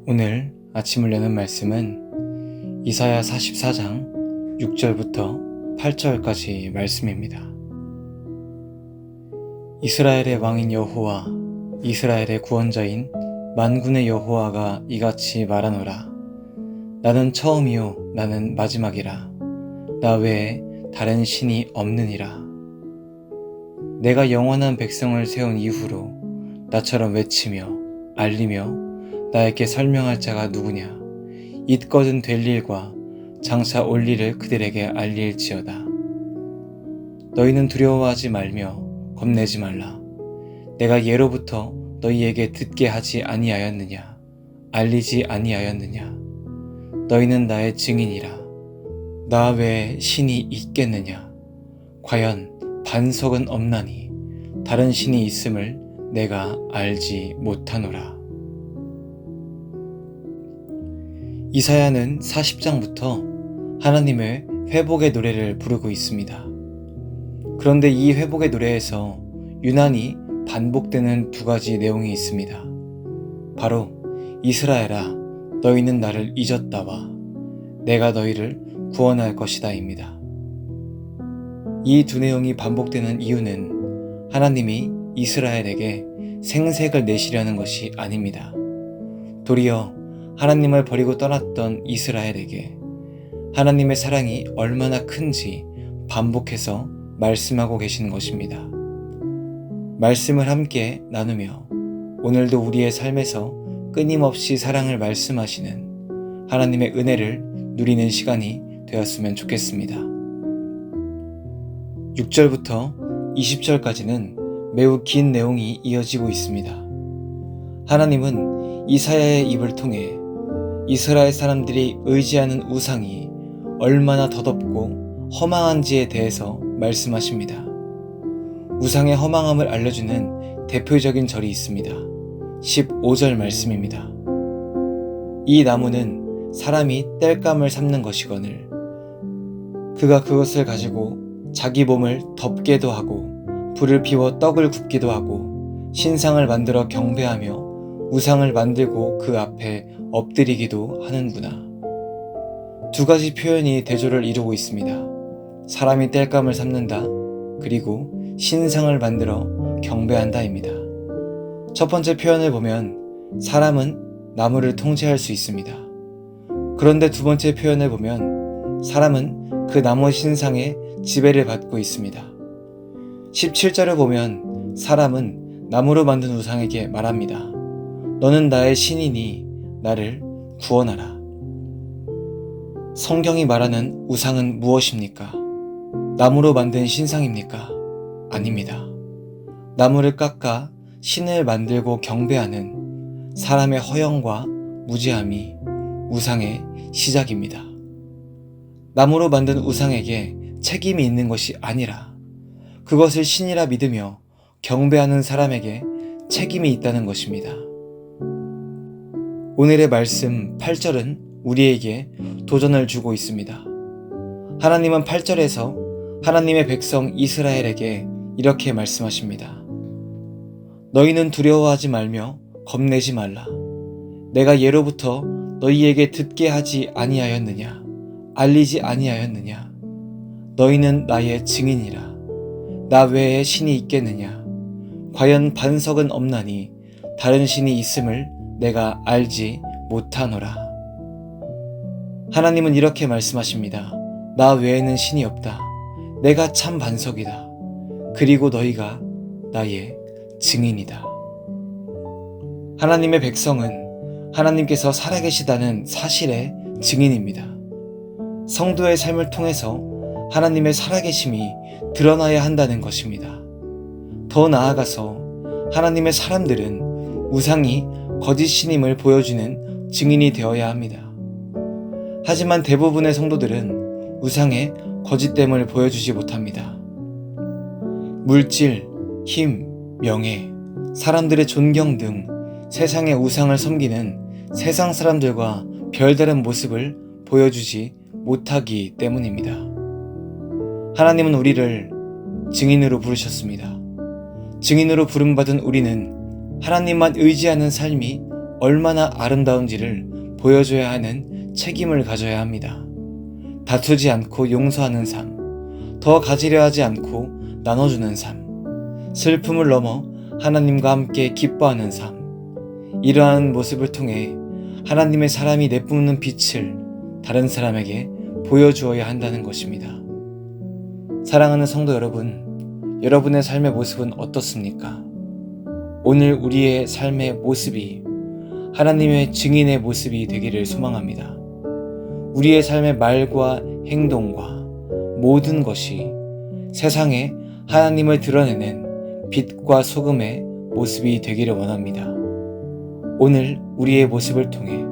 오늘 아침을 여는 말씀은 이사야 44장 6절부터 8절까지 말씀입니다. 이스라엘의 왕인 여호와, 이스라엘의 구원자인 만군의 여호와가 이같이 말하노라. 나는 처음이요 나는 마지막이라. 나 외에 다른 신이 없느니라. 내가 영원한 백성을 세운 이후로 나처럼 외치며 알리며 나에게 설명할 자가 누구냐. 있거든 될 일과 장차 올 일을 그들에게 알릴지어다. 너희는 두려워하지 말며 겁내지 말라. 내가 예로부터 너희에게 듣게 하지 아니하였느냐. 알리지 아니하였느냐. 너희는 나의 증인이라. 나 외에 신이 있겠느냐. 과연 반석은 없나니 다른 신이 있음을 내가 알지 못하노라. 이사야는 40장부터 하나님의 회복의 노래를 부르고 있습니다. 그런데 이 회복의 노래에서 유난히 반복되는 두 가지 내용이 있습니다. 바로 이스라엘아, 너희는 나를 잊었다와 내가 너희를 구원할 것이다 입니다. 이 두 내용이 반복되는 이유는 하나님이 이스라엘에게 생색을 내시려는 것이 아닙니다. 도리어 하나님을 버리고 떠났던 이스라엘에게 하나님의 사랑이 얼마나 큰지 반복해서 말씀하고 계시는 것입니다. 말씀을 함께 나누며 오늘도 우리의 삶에서 끊임없이 사랑을 말씀하시는 하나님의 은혜를 누리는 시간이 되었으면 좋겠습니다. 6절부터 20절까지는 매우 긴 내용이 이어지고 있습니다. 하나님은 이사야의 입을 통해 이스라엘 사람들이 의지하는 우상이 얼마나 더덥고 허망한지에 대해서 말씀하십니다. 우상의 허망함을 알려주는 대표적인 절이 있습니다. 15절 말씀입니다. 이 나무는 사람이 땔감을 삼는 것이거늘 그가 그것을 가지고 자기 몸을 덮게도 하고 불을 피워 떡을 굽기도 하고 신상을 만들어 경배하며 우상을 만들고 그 앞에 엎드리기도 하는구나. 두 가지 표현이 대조를 이루고 있습니다. 사람이 땔감을 삼는다, 그리고 신상을 만들어 경배한다입니다. 첫 번째 표현을 보면 사람은 나무를 통제할 수 있습니다. 그런데 두 번째 표현을 보면 사람은 그 나무 신상의 지배를 받고 있습니다. 17절을 보면 사람은 나무로 만든 우상에게 말합니다. 너는 나의 신이니 나를 구원하라. 성경이 말하는 우상은 무엇입니까? 나무로 만든 신상입니까? 아닙니다. 나무를 깎아 신을 만들고 경배하는 사람의 허영과 무지함이 우상의 시작입니다. 나무로 만든 우상에게 책임이 있는 것이 아니라 그것을 신이라 믿으며 경배하는 사람에게 책임이 있다는 것입니다. 오늘의 말씀 8절은 우리에게 도전을 주고 있습니다. 하나님은 8절에서 하나님의 백성 이스라엘에게 이렇게 말씀하십니다. 너희는 두려워하지 말며 겁내지 말라. 내가 예로부터 너희에게 듣게 하지 아니하였느냐, 알리지 아니하였느냐. 너희는 나의 증인이라. 나 외에 신이 있겠느냐. 과연 반석은 없나니 다른 신이 있음을 내가 알지 못하노라. 하나님은 이렇게 말씀하십니다. 나 외에는 신이 없다. 내가 참 반석이다. 그리고 너희가 나의 증인이다. 하나님의 백성은 하나님께서 살아계시다는 사실의 증인입니다. 성도의 삶을 통해서 하나님의 살아계심이 드러나야 한다는 것입니다. 더 나아가서 하나님의 사람들은 우상이 거짓 신임을 보여주는 증인이 되어야 합니다. 하지만 대부분의 성도들은 우상의 거짓됨을 보여주지 못합니다. 물질, 힘, 명예, 사람들의 존경 등 세상의 우상을 섬기는 세상 사람들과 별다른 모습을 보여주지 못하기 때문입니다. 하나님은 우리를 증인으로 부르셨습니다. 증인으로 부름받은 우리는 하나님만 의지하는 삶이 얼마나 아름다운지를 보여줘야 하는 책임을 가져야 합니다. 다투지 않고 용서하는 삶, 더 가지려 하지 않고 나눠주는 삶, 슬픔을 넘어 하나님과 함께 기뻐하는 삶, 이러한 모습을 통해 하나님의 사람이 내뿜는 빛을 다른 사람에게 보여주어야 한다는 것입니다. 사랑하는 성도 여러분, 여러분의 삶의 모습은 어떻습니까? 오늘 우리의 삶의 모습이 하나님의 증인의 모습이 되기를 소망합니다. 우리의 삶의 말과 행동과 모든 것이 세상에 하나님을 드러내는 빛과 소금의 모습이 되기를 원합니다. 오늘 우리의 모습을 통해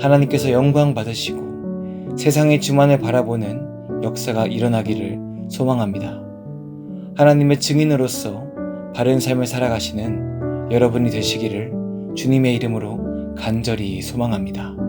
하나님께서 영광 받으시고 세상의 주만을 바라보는 역사가 일어나기를 소망합니다. 하나님의 증인으로서 바른 삶을 살아가시는 여러분이 되시기를 주님의 이름으로 간절히 소망합니다.